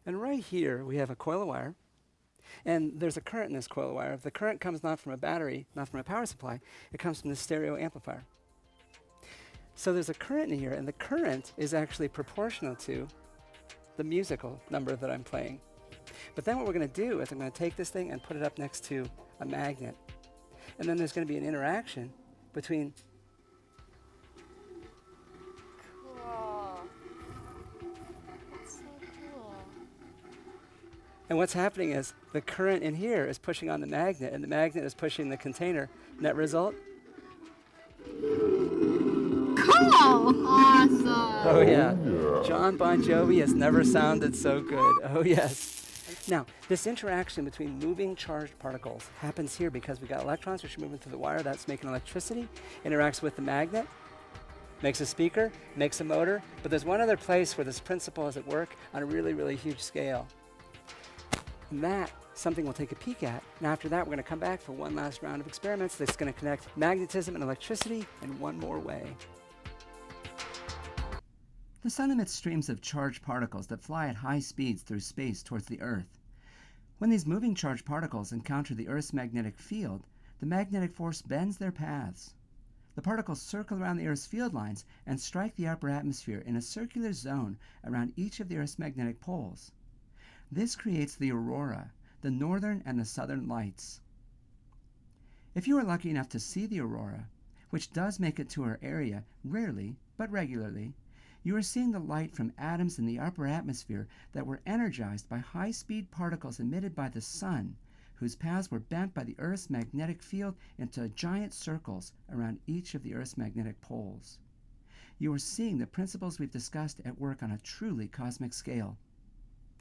And right here, we have a coil of wire, and there's a current in this coil of wire. The current comes not from a battery, not from a power supply, it comes from the stereo amplifier. So there's a current in here, and the current is actually proportional to the musical number that I'm playing. But then what we're going to do is I'm going to take this thing and put it up next to a magnet. And then there's going to be an interaction between. Cool. That's so cool. And what's happening is the current in here is pushing on the magnet, and the magnet is pushing the container. Net result? Cool! Awesome! Oh, yeah. John Bon Jovi has never sounded so good. Oh, yes. Now, this interaction between moving charged particles happens here because we've got electrons which are moving through the wire. That's making electricity, interacts with the magnet, makes a speaker, makes a motor. But there's one other place where this principle is at work on a really, really huge scale. And that, something we'll take a peek at. And after that, we're going to come back for one last round of experiments that's going to connect magnetism and electricity in one more way. The sun emits streams of charged particles that fly at high speeds through space towards the Earth. When these moving charged particles encounter the Earth's magnetic field, the magnetic force bends their paths. The particles circle around the Earth's field lines and strike the upper atmosphere in a circular zone around each of the Earth's magnetic poles. This creates the aurora, the northern and the southern lights. If you are lucky enough to see the aurora, which does make it to our area rarely but regularly, you are seeing the light from atoms in the upper atmosphere that were energized by high-speed particles emitted by the sun, whose paths were bent by the Earth's magnetic field into giant circles around each of the Earth's magnetic poles. You are seeing the principles we've discussed at work on a truly cosmic scale.